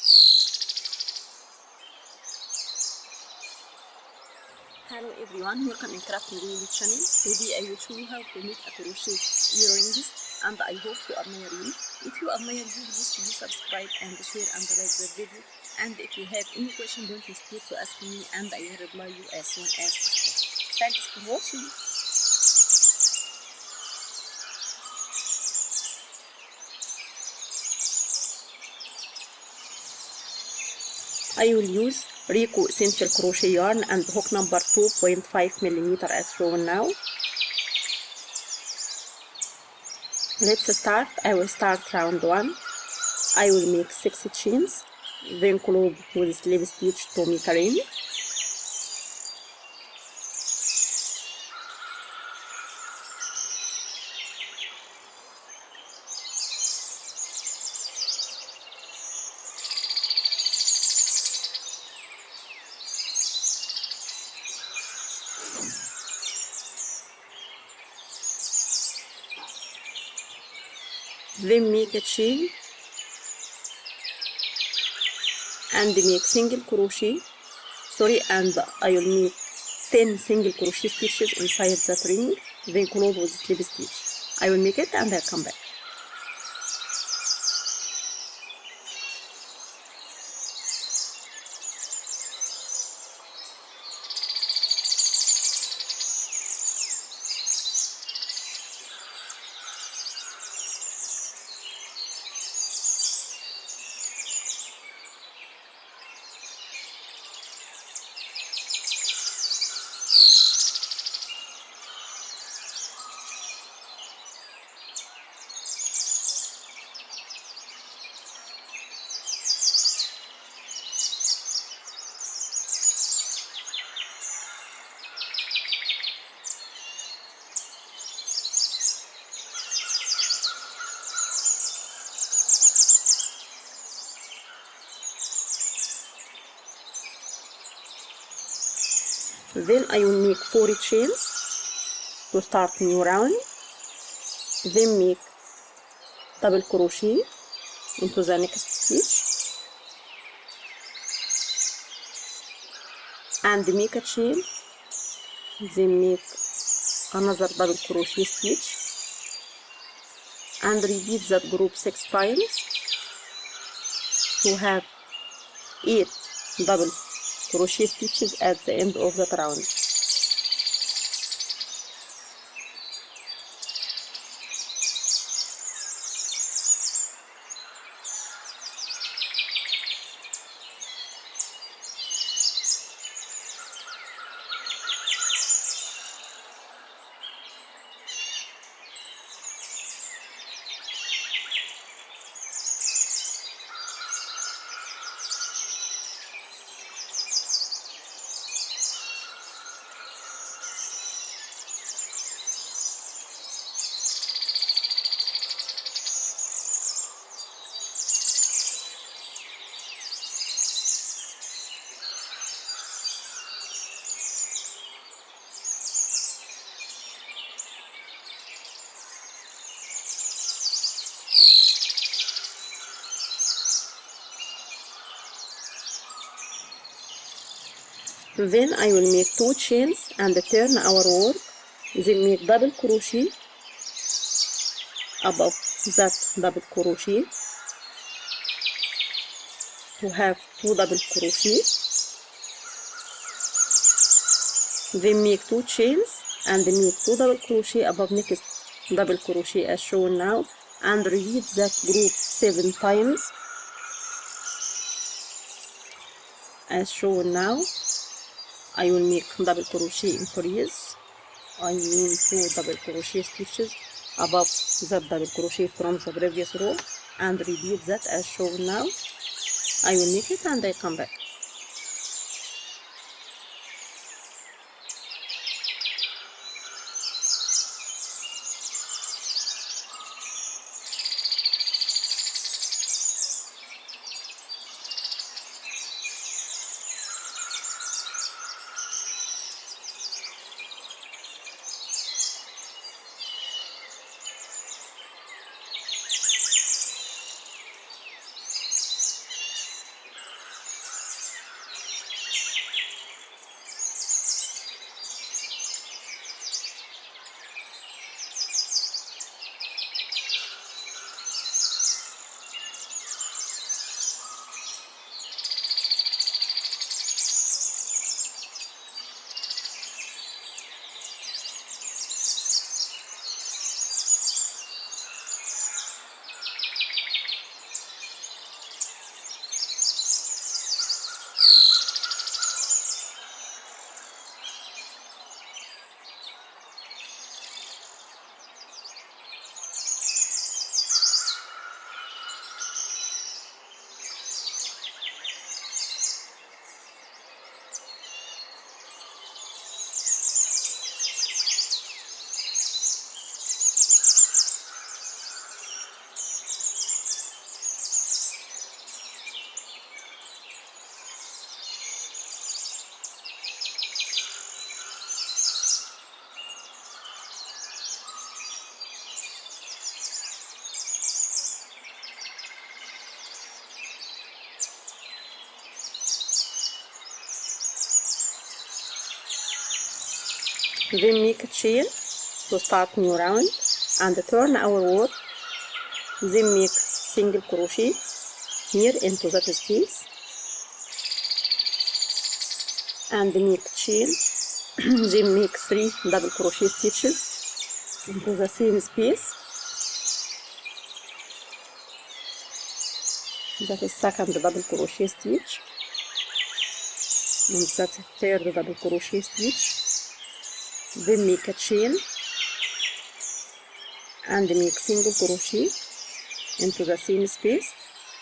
Hello everyone, welcome in craftingwheel channel. Today I will show you how to make a crochet earrings, and I hope you admire me. If you admire me, please subscribe and share and like the video. And if you have any question, don't hesitate to ask me and I will reply you as soon as possible. Thanks for watching. I will use Rico Essential Crochet yarn and hook number 2.5mm as shown now. Let's start. I will start round 1. I will make 6 chains, then close with slip stitch to make a ring. Then make a chain and make single crochet, and I will make 10 single crochet stitches inside that ring, then close with slip stitch. I will make it and I'll come back. Then I will make 4 chains to start new round, then make double crochet into the next stitch and make a chain, then make another double crochet stitch and repeat that group 6 times to have 8 double crochet stitches at the end of that round. Then I will make 2 chains and turn our work, then make double crochet above that double crochet to have 2 double crochet, then make 2 chains and make 2 double crochet above next double crochet as shown now, and repeat that group 7 times as shown now. I will make double crochet increase, I mean 2 double crochet stitches above that double crochet from the previous row, and repeat that as shown now. I will make it and I come back. Then make a chain to start new round and turn our work. Then make single crochet here into that space and make chain. Then make 3 double crochet stitches into the same space. That is second double crochet stitch and that's third double crochet stitch. Then make a chain and make single crochet into the same space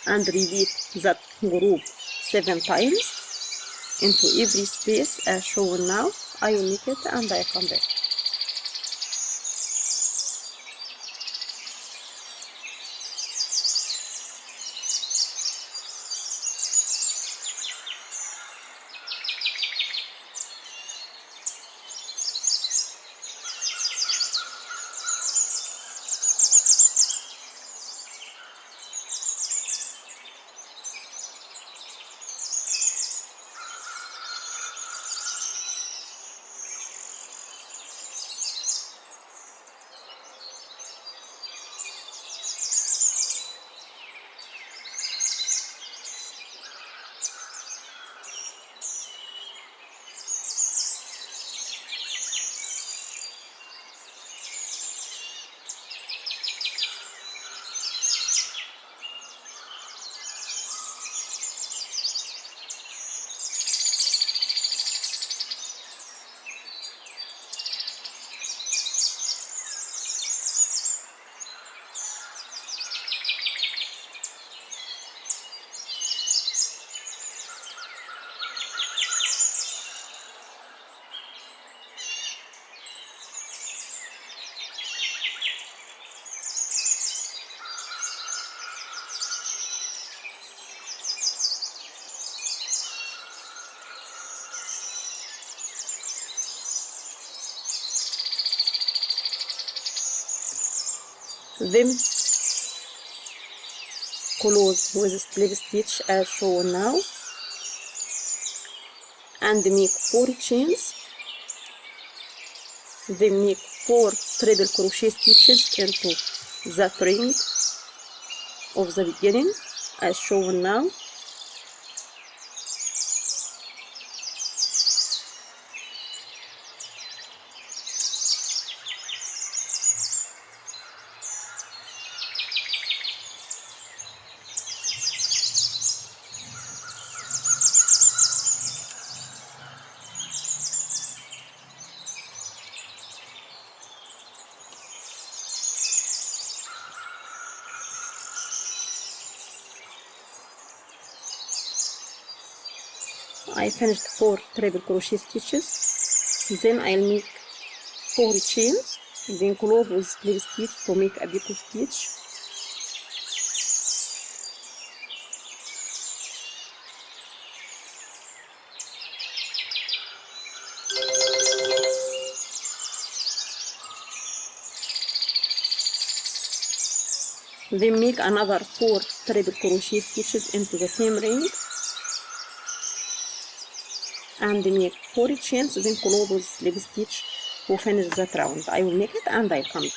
and repeat that group 7 times into every space as shown now. I will make it and I come back. Then close with a slip stitch as shown now and make 4 chains. Then make 4 treble crochet stitches into that ring of the beginning as shown now. I finished 4 treble crochet stitches. Then I'll make 4 chains, then close with slip stitch to make a picot stitch. Then make another 4 treble crochet stitches into the same ring and make 4 chains, then close with slip stitch to finish that round. I will make it and I'll come back.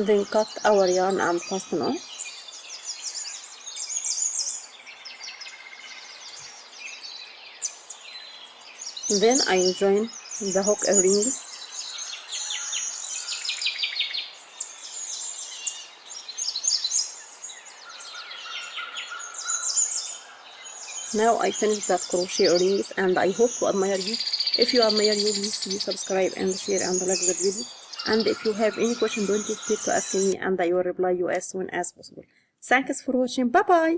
Then cut our yarn and fasten off. Then I will join the hook rings. Now I finished that crochet rings and I hope to admire you. If you admire you, please subscribe and share and like the video. And if you have any question, don't hesitate to ask me and I will reply you as soon as possible. Thanks for watching. Bye bye.